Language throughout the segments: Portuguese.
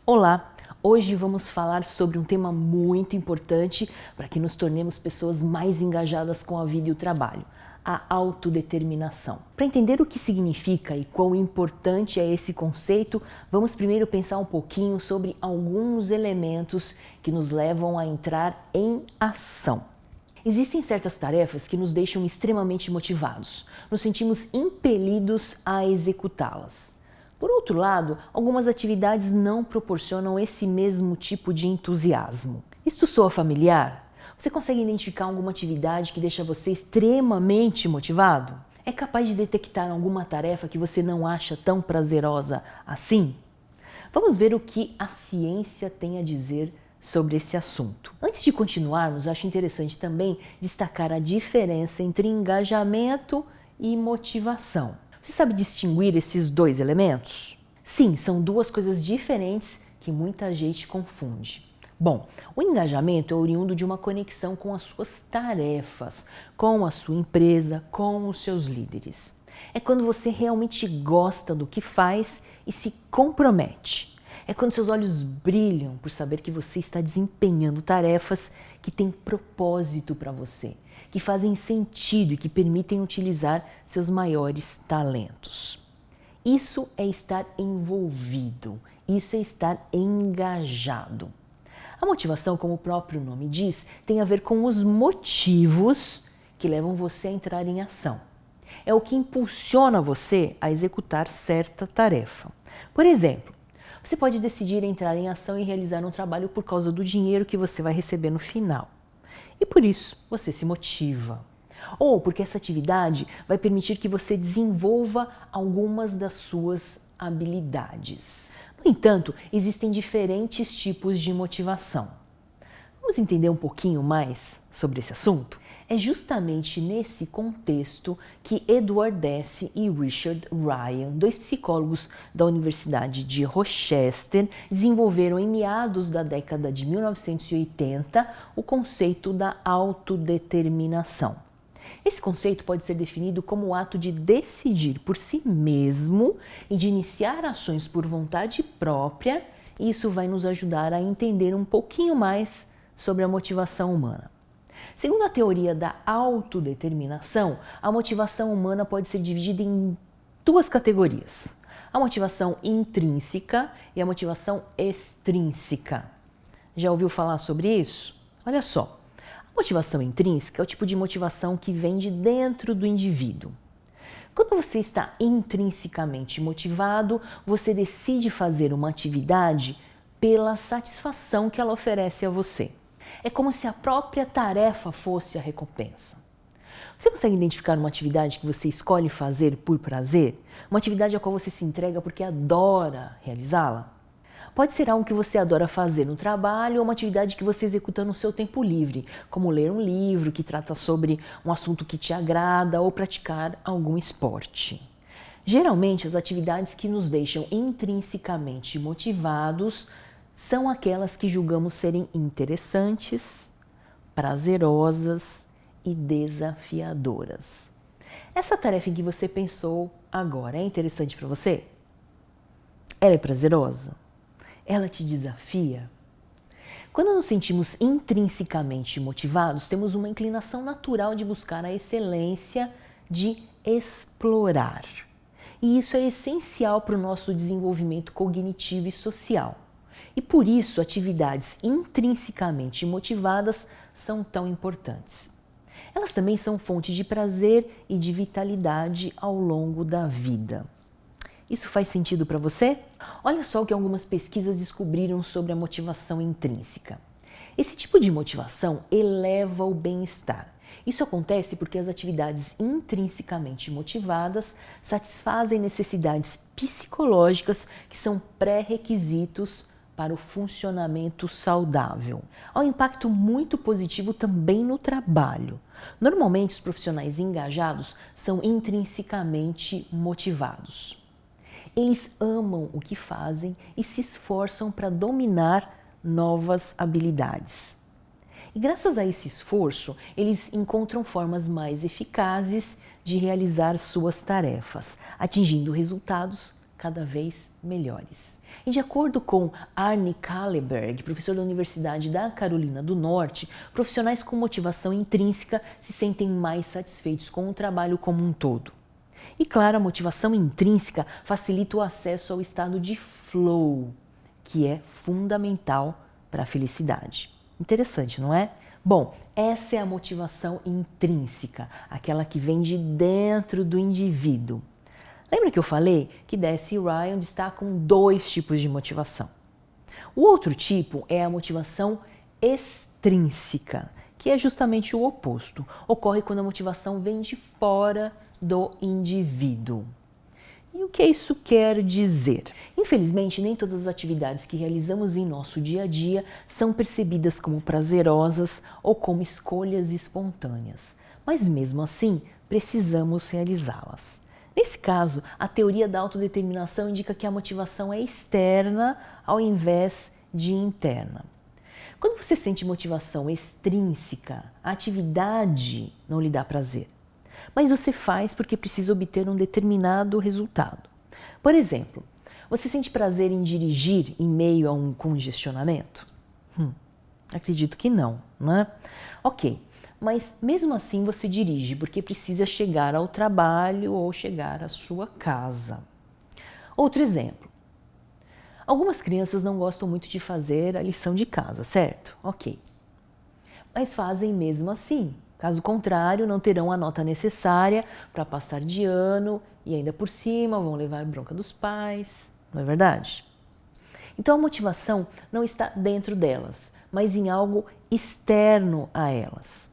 Olá! Hoje vamos falar sobre um tema muito importante para que nos tornemos pessoas mais engajadas com a vida e o trabalho, a autodeterminação. Para entender o que significa e quão importante é esse conceito, vamos primeiro pensar um pouquinho sobre alguns elementos que nos levam a entrar em ação. Existem certas tarefas que nos deixam extremamente motivados, nos sentimos impelidos a executá-las. Por outro lado, algumas atividades não proporcionam esse mesmo tipo de entusiasmo. Isso soa familiar? Você consegue identificar alguma atividade que deixa você extremamente motivado? É capaz de detectar alguma tarefa que você não acha tão prazerosa assim? Vamos ver o que a ciência tem a dizer sobre esse assunto. Antes de continuarmos, acho interessante também destacar a diferença entre engajamento e motivação. Você sabe distinguir esses dois elementos? Sim, são duas coisas diferentes que muita gente confunde. Bom, o engajamento é oriundo de uma conexão com as suas tarefas, com a sua empresa, com os seus líderes. É quando você realmente gosta do que faz e se compromete. É quando seus olhos brilham por saber que você está desempenhando tarefas que têm propósito para você, que fazem sentido e que permitem utilizar seus maiores talentos. Isso é estar envolvido, isso é estar engajado. A motivação, como o próprio nome diz, tem a ver com os motivos que levam você a entrar em ação. É o que impulsiona você a executar certa tarefa. Por exemplo, você pode decidir entrar em ação e realizar um trabalho por causa do dinheiro que você vai receber no final. E por isso você se motiva. Ou porque essa atividade vai permitir que você desenvolva algumas das suas habilidades. No entanto, existem diferentes tipos de motivação. Vamos entender um pouquinho mais sobre esse assunto? É justamente nesse contexto que Edward Deci e Richard Ryan, dois psicólogos da Universidade de Rochester, desenvolveram em meados da década de 1980 o conceito da autodeterminação. Esse conceito pode ser definido como o ato de decidir por si mesmo e de iniciar ações por vontade própria, e isso vai nos ajudar a entender um pouquinho mais sobre a motivação humana. Segundo a teoria da autodeterminação, a motivação humana pode ser dividida em duas categorias: a motivação intrínseca e a motivação extrínseca. Já ouviu falar sobre isso? Olha só, a motivação intrínseca é o tipo de motivação que vem de dentro do indivíduo. Quando você está intrinsecamente motivado, você decide fazer uma atividade pela satisfação que ela oferece a você. É como se a própria tarefa fosse a recompensa. Você consegue identificar uma atividade que você escolhe fazer por prazer? Uma atividade a qual você se entrega porque adora realizá-la? Pode ser algo que você adora fazer no trabalho ou uma atividade que você executa no seu tempo livre, como ler um livro que trata sobre um assunto que te agrada ou praticar algum esporte. Geralmente, as atividades que nos deixam intrinsecamente motivados são aquelas que julgamos serem interessantes, prazerosas e desafiadoras. Essa tarefa em que você pensou agora é interessante para você? Ela é prazerosa? Ela te desafia? Quando nos sentimos intrinsecamente motivados, temos uma inclinação natural de buscar a excelência, de explorar. E isso é essencial para o nosso desenvolvimento cognitivo e social. E por isso, atividades intrinsecamente motivadas são tão importantes. Elas também são fonte de prazer e de vitalidade ao longo da vida. Isso faz sentido para você? Olha só o que algumas pesquisas descobriram sobre a motivação intrínseca. Esse tipo de motivação eleva o bem-estar. Isso acontece porque as atividades intrinsecamente motivadas satisfazem necessidades psicológicas que são pré-requisitos para o funcionamento saudável. Há um impacto muito positivo também no trabalho. Normalmente, os profissionais engajados são intrinsecamente motivados. Eles amam o que fazem e se esforçam para dominar novas habilidades. E graças a esse esforço, eles encontram formas mais eficazes de realizar suas tarefas, atingindo resultados cada vez melhores. E de acordo com Arne Kalleberg, professor da Universidade da Carolina do Norte, profissionais com motivação intrínseca se sentem mais satisfeitos com o trabalho como um todo. E claro, a motivação intrínseca facilita o acesso ao estado de flow, que é fundamental para a felicidade. Interessante, não é? Bom, essa é a motivação intrínseca, aquela que vem de dentro do indivíduo. Lembra que eu falei que Deci e Ryan destacam 2 tipos de motivação? O outro tipo é a motivação extrínseca, que é justamente o oposto. Ocorre quando a motivação vem de fora do indivíduo. E o que isso quer dizer? Infelizmente, nem todas as atividades que realizamos em nosso dia a dia são percebidas como prazerosas ou como escolhas espontâneas. Mas mesmo assim, precisamos realizá-las. Nesse caso, a teoria da autodeterminação indica que a motivação é externa ao invés de interna. Quando você sente motivação extrínseca, a atividade não lhe dá prazer, mas você faz porque precisa obter um determinado resultado. Por exemplo, você sente prazer em dirigir em meio a um congestionamento? Acredito que não, né? Ok, mas mesmo assim você dirige porque precisa chegar ao trabalho ou chegar à sua casa. Outro exemplo. Algumas crianças não gostam muito de fazer a lição de casa, certo? Ok. Mas fazem mesmo assim. Caso contrário, não terão a nota necessária para passar de ano e ainda por cima vão levar bronca dos pais, não é verdade? Então a motivação não está dentro delas, mas em algo externo a elas.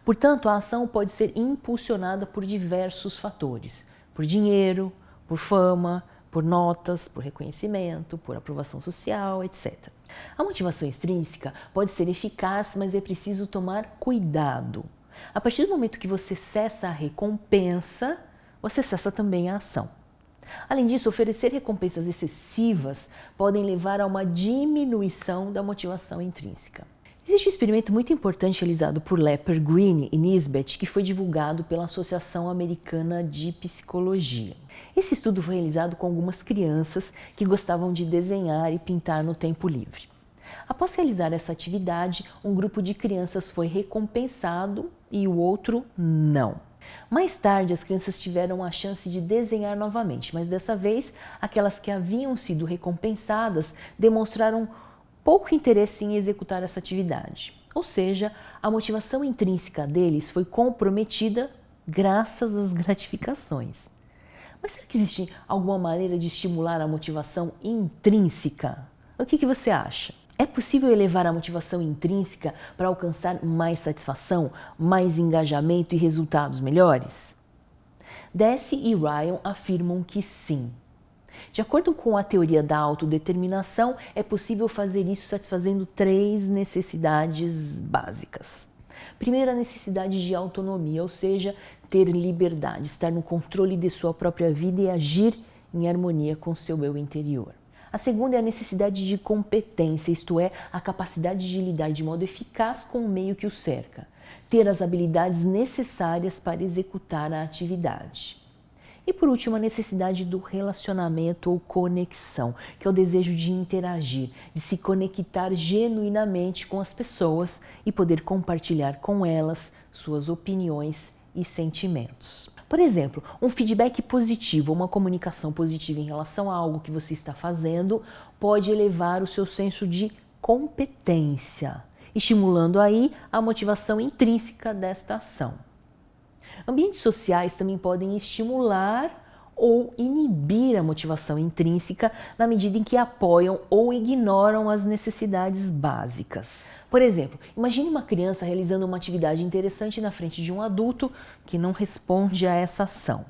Portanto, a ação pode ser impulsionada por diversos fatores, por dinheiro, por fama, por notas, por reconhecimento, por aprovação social, etc. A motivação extrínseca pode ser eficaz, mas é preciso tomar cuidado. A partir do momento que você cessa a recompensa, você cessa também a ação. Além disso, oferecer recompensas excessivas podem levar a uma diminuição da motivação intrínseca. Existe um experimento muito importante realizado por Lepper, Green e Nisbet que foi divulgado pela Associação Americana de Psicologia. Esse estudo foi realizado com algumas crianças que gostavam de desenhar e pintar no tempo livre. Após realizar essa atividade, um grupo de crianças foi recompensado e o outro não. Mais tarde, as crianças tiveram a chance de desenhar novamente, mas dessa vez, aquelas que haviam sido recompensadas demonstraram pouco interesse em executar essa atividade. Ou seja, a motivação intrínseca deles foi comprometida graças às gratificações. Mas será que existe alguma maneira de estimular a motivação intrínseca? O que você acha? É possível elevar a motivação intrínseca para alcançar mais satisfação, mais engajamento e resultados melhores? Deci e Ryan afirmam que sim. De acordo com a teoria da autodeterminação, é possível fazer isso satisfazendo 3 necessidades básicas. Primeiro, a necessidade de autonomia, ou seja, ter liberdade, estar no controle de sua própria vida e agir em harmonia com seu eu interior. A segunda é a necessidade de competência, isto é, a capacidade de lidar de modo eficaz com o meio que o cerca, ter as habilidades necessárias para executar a atividade. E por último, a necessidade do relacionamento ou conexão, que é o desejo de interagir, de se conectar genuinamente com as pessoas e poder compartilhar com elas suas opiniões e sentimentos. Por exemplo, um feedback positivo, uma comunicação positiva em relação a algo que você está fazendo pode elevar o seu senso de competência, estimulando aí a motivação intrínseca desta ação. Ambientes sociais também podem estimular ou inibir a motivação intrínseca na medida em que apoiam ou ignoram as necessidades básicas. Por exemplo, imagine uma criança realizando uma atividade interessante na frente de um adulto que não responde a essa ação.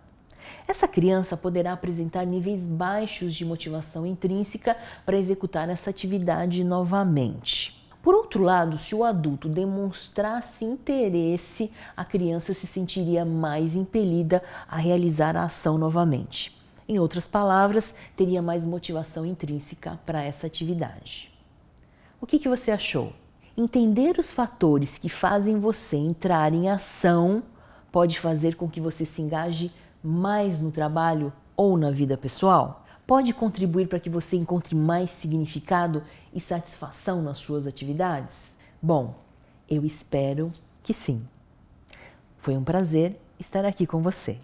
Essa criança poderá apresentar níveis baixos de motivação intrínseca para executar essa atividade novamente. Por outro lado, se o adulto demonstrasse interesse, a criança se sentiria mais impelida a realizar a ação novamente. Em outras palavras, teria mais motivação intrínseca para essa atividade. O que você achou? Entender os fatores que fazem você entrar em ação pode fazer com que você se engaje mais no trabalho ou na vida pessoal? pode contribuir para que você encontre mais significado e satisfação nas suas atividades? Bom, eu espero que sim. Foi um prazer estar aqui com você.